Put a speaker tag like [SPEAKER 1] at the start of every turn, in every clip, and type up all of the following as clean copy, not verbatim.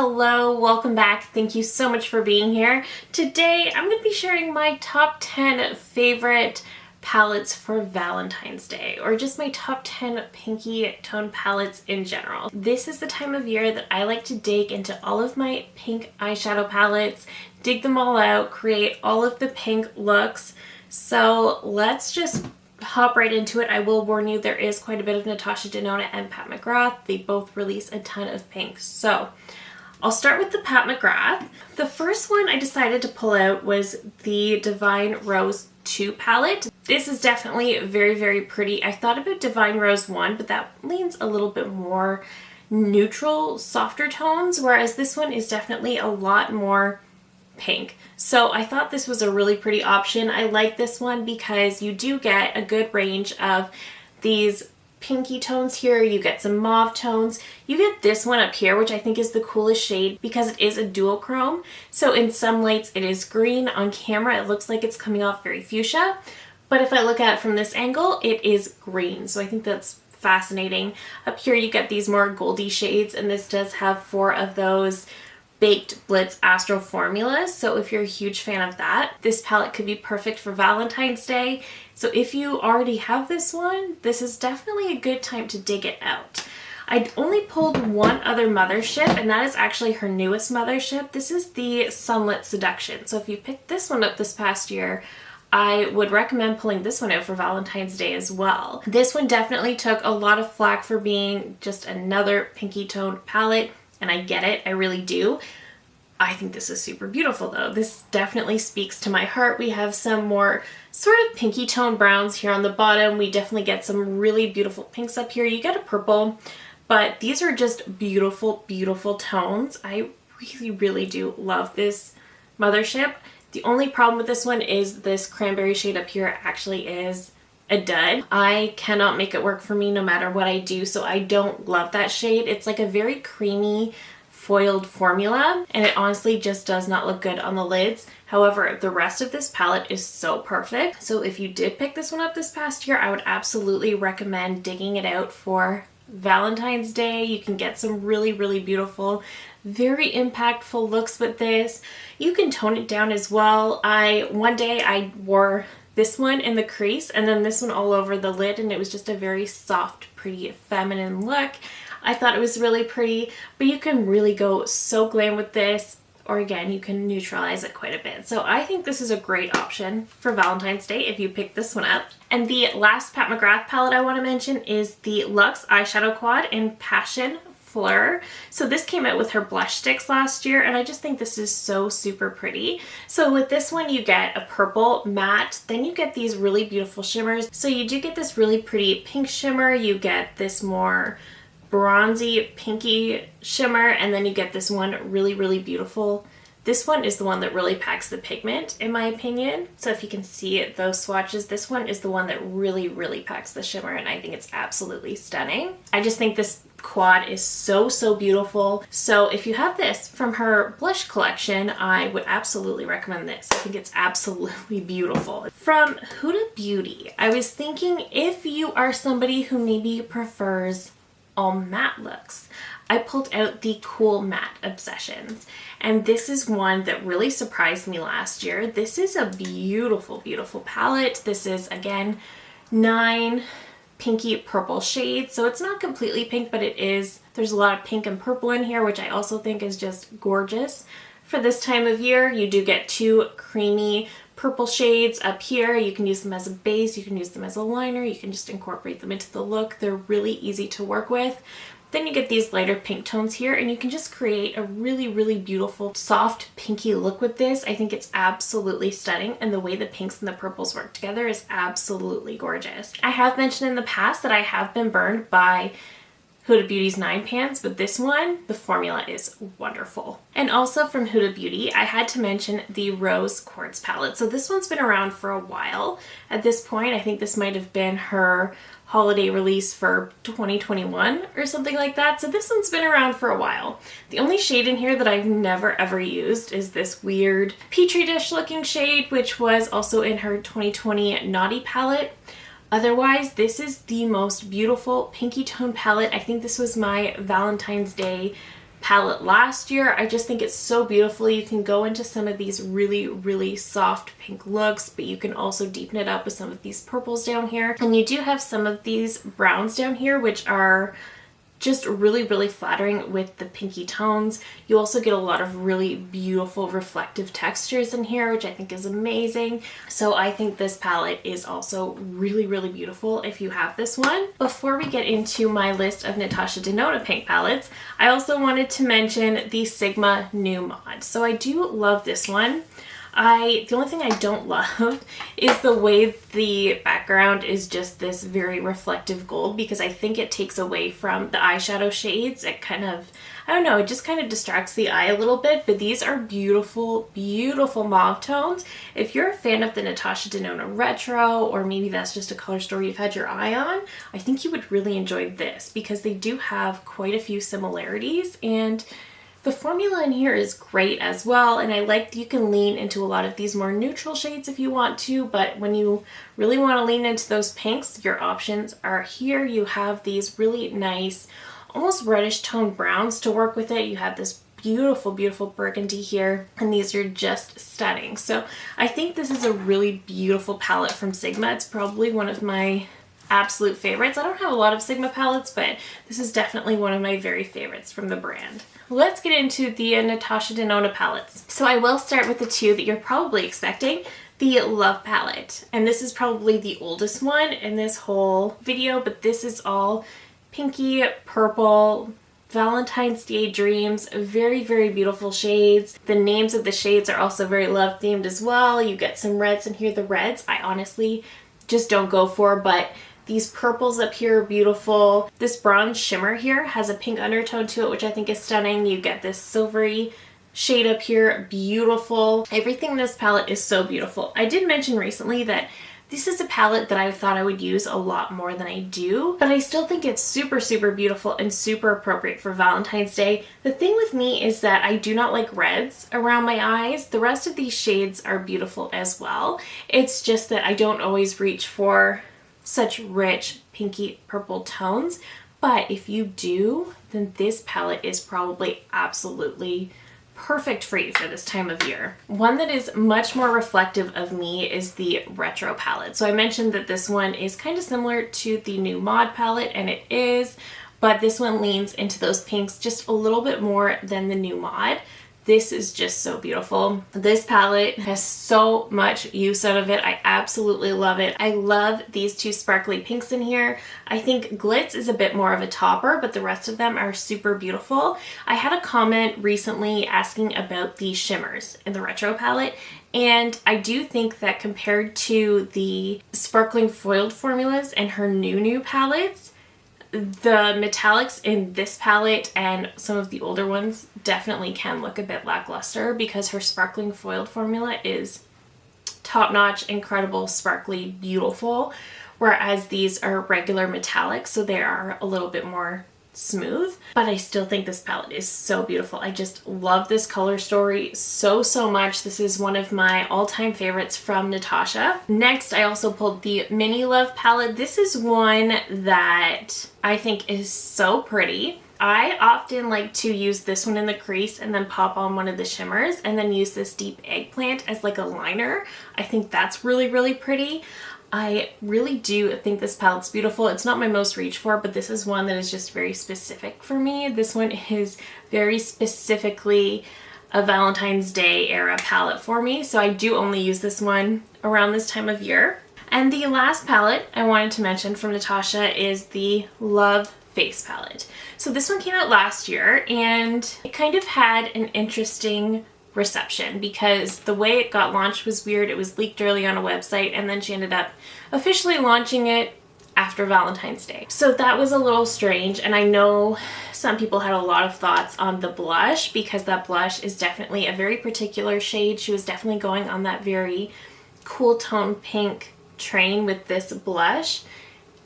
[SPEAKER 1] Hello, welcome back. Thank you so much for being here. Today I'm going to be sharing my top 10 favorite palettes for Valentine's Day, or just my top 10 pinky tone palettes in general. This is the time of year that I like to dig into all of my pink eyeshadow palettes, dig them all out, create all of the pink looks. So let's just hop right into it. I will warn you, there is quite a bit of Natasha, Denona, and Pat McGrath. They both release a ton of pink. So I'll start with the Pat McGrath. The first one I decided to pull out was the Divine Rose 2 palette. This is definitely very, very pretty. I thought about Divine Rose 1, but that leans a little bit more neutral, softer tones, whereas this one is definitely a lot more pink. So I thought this was a really pretty option. I like this one because you do get a good range of these pinky tones here. You get some mauve tones. You get this one up here, which I think is the coolest shade because it is a duochrome. So in some lights it is green. On camera it looks like it's coming off very fuchsia, but if I look at it from this angle, it is green. So I think that's fascinating. Up here you get these more goldy shades, and this does have 4 of those Baked Blitz Astro formulas, so if you're a huge fan of that, this palette could be perfect for Valentine's Day. So if you already have this one, this is definitely a good time to dig it out. I only pulled one other mothership, and that is actually her newest mothership. This is the Sunlit Seduction. So if you picked this one up this past year, I would recommend pulling this one out for Valentine's Day as well. This one definitely took a lot of flack for being just another pinky toned palette, and I get it, I really do. I think this is super beautiful though. This definitely speaks to my heart. We have some more sort of pinky tone browns here on the bottom. We definitely get some really beautiful pinks up here. You get a purple, but these are just beautiful, beautiful tones. I really, really do love this mothership. The only problem with this one is this cranberry shade up here actually is a dud. I cannot make it work for me no matter what I do, so I don't love that shade. It's like a very creamy foiled formula, and it honestly just does not look good on the lids. However, the rest of this palette is so perfect. So if you did pick this one up this past year, I would absolutely recommend digging it out for Valentine's Day. You can get some really, really beautiful, very impactful looks with this. You can tone it down as well. One day I wore this one in the crease and then this one all over the lid, and it was just a very soft, pretty, feminine look. I thought it was really pretty, but you can really go so glam with this, or again, you can neutralize it quite a bit. So I think this is a great option for Valentine's Day if you pick this one up. And the last Pat McGrath palette I want to mention is the Luxe Eyeshadow Quad in Passion Fleur. So this came out with her blush sticks last year, and I just think this is so super pretty. So with this one you get a purple matte, then you get these really beautiful shimmers. So you do get this really pretty pink shimmer, you get this more bronzy pinky shimmer, and then you get this one really, really beautiful. This one is the one that really packs the pigment in my opinion. So if you can see it, those swatches, this one is the one that really, really packs the shimmer, and I think it's absolutely stunning. I just think this quad is so, so beautiful. So if you have this from her blush collection, I would absolutely recommend this. I think it's absolutely beautiful. From Huda Beauty, I was thinking if you are somebody who maybe prefers all matte looks, I pulled out the Cool Matte Obsessions, and this is one that really surprised me last year. This is a beautiful, beautiful palette. This is, again, 9 pinky purple shades, so it's not completely pink, but there's a lot of pink and purple in here, which I also think is just gorgeous. For this time of year, you do get 2 creamy purple shades up here. You can use them as a base, you can use them as a liner, you can just incorporate them into the look. They're really easy to work with. Then you get these lighter pink tones here, and you can just create a really, really beautiful, soft, pinky look with this. I think it's absolutely stunning, and the way the pinks and the purples work together is absolutely gorgeous. I have mentioned in the past that I have been burned by Huda Beauty's 9 pans, but this one, the formula is wonderful. And also from Huda Beauty, I had to mention the Rose Quartz palette. So this one's been around for a while. At this point, I think this might have been her holiday release for 2021 or something like that. So this one's been around for a while. The only shade in here that I've never ever used is this weird petri dish looking shade, which was also in her 2020 Naughty palette. Otherwise, this is the most beautiful pinky tone palette. I think this was my Valentine's Day palette last year. I just think it's so beautiful. You can go into some of these really soft pink looks, but you can also deepen it up with some of these purples down here. And you do have some of these browns down here, which are just really flattering with the pinky tones. You also get a lot of really beautiful reflective textures in here, which I think is amazing. So I think this palette is also really beautiful if you have this one. Before we get into my list of Natasha Denona pink palettes, I also wanted to mention the Sigma New Mod. So I do love this one. The only thing I don't love is the way the background is just this very reflective gold, because I think it takes away from the eyeshadow shades. It kind of, I don't know, it just kind of distracts the eye a little bit, but these are beautiful mauve tones. If you're a fan of the Natasha Denona Retro, or maybe that's just a color story you've had your eye on, I think you would really enjoy this, because they do have quite a few similarities, and the formula in here is great as well, and I like you can lean into a lot of these more neutral shades if you want to, but when you really want to lean into those pinks, your options are here. You have these really nice, almost reddish toned browns to work with it. You have this beautiful burgundy here, and these are just stunning. So I think this is a really beautiful palette from Sigma. It's probably one of my absolute favorites. I don't have a lot of Sigma palettes, but this is definitely one of my very favorites from the brand. Let's get into the Natasha Denona palettes. So I will start with the two that you're probably expecting, the Love palette. And this is probably the oldest one in this whole video, but this is all pinky, purple, Valentine's Day dreams, very beautiful shades. The names of the shades are also very love themed as well. You get some reds in here. The reds I honestly just don't go for, but these purples up here are beautiful. This bronze shimmer here has a pink undertone to it, which I think is stunning. You get this silvery shade up here, beautiful. Everything in this palette is so beautiful. I did mention recently that this is a palette that I thought I would use a lot more than I do, but I still think it's super beautiful and super appropriate for Valentine's Day. The thing with me is that I do not like reds around my eyes. The rest of these shades are beautiful as well. It's just that I don't always reach for such rich pinky purple tones, but if you do, then this palette is probably absolutely perfect for you for this time of year. One that is much more reflective of me is the Retro palette. So I mentioned that this one is kind of similar to the new Mod palette, and it is, but this one leans into those pinks just a little bit more than the new Mod. This is just so beautiful. This palette has so much use out of it. I absolutely love it. I love these two sparkly pinks in here. I think Glitz is a bit more of a topper, but the rest of them are super beautiful. I had a comment recently asking about the shimmers in the Retro palette, and I do think that compared to the sparkling foiled formulas and her new palettes, the metallics in this palette and some of the older ones definitely can look a bit lackluster, because her sparkling foiled formula is top-notch, incredible, sparkly, beautiful, whereas these are regular metallics, so they are a little bit more smooth. But I still think this palette is so beautiful. I just love this color story so much. This is one of my all-time favorites from Natasha. Next, I also pulled the Mini Love palette. This is one that I think is so pretty. I often like to use this one in the crease and then pop on one of the shimmers and then use this deep eggplant as like a liner. I think that's really pretty. I really do think this palette's beautiful. It's not my most reach for, but this is one that is just very specific for me. This one is very specifically a Valentine's Day era palette for me, so I do only use this one around this time of year. And the last palette I wanted to mention from Natasha is the Love Face palette. So this one came out last year, and it kind of had an interesting reception because the way it got launched was weird. It was leaked early on a website, and then she ended up officially launching it after Valentine's Day. So that was a little strange, and I know some people had a lot of thoughts on the blush, because that blush is definitely a very particular shade. She was definitely going on that very cool tone pink train with this blush,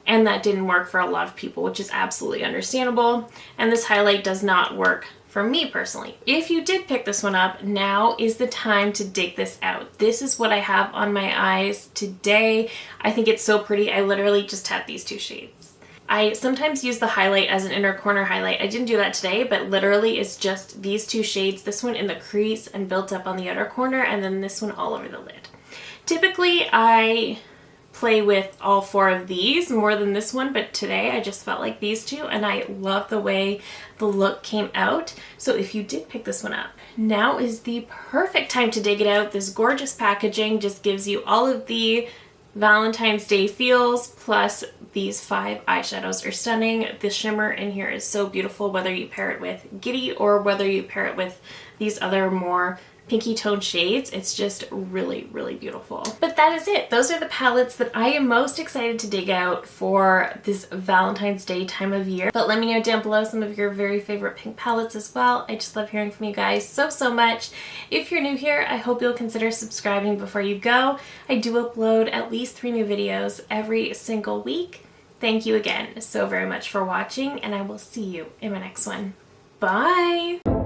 [SPEAKER 1] and that didn't work for a lot of people, which is absolutely understandable. And this highlight does not work for me personally. If you did pick this one up, now is the time to dig this out. This is what I have on my eyes today. I think it's so pretty. I literally just have these two shades. I sometimes use the highlight as an inner corner highlight. I didn't do that today, but literally it's just these two shades, this one in the crease and built up on the outer corner, and then this one all over the lid. Typically I play with all four of these more than this one, but today I just felt like these two, and I love the way the look came out. So if you did pick this one up, now is the perfect time to dig it out. This gorgeous packaging just gives you all of the Valentine's Day feels, plus these 5 eyeshadows are stunning. The shimmer in here is so beautiful, whether you pair it with Giddy or whether you pair it with these other more pinky toned shades. It's just really, really beautiful. But that is it. Those are the palettes that I am most excited to dig out for this Valentine's Day time of year. But let me know down below some of your very favorite pink palettes as well. I just love hearing from you guys so much. If you're new here, I hope you'll consider subscribing before you go. I do upload at least 3 new videos every single week. Thank you again so very much for watching, and I will see you in my next one. Bye!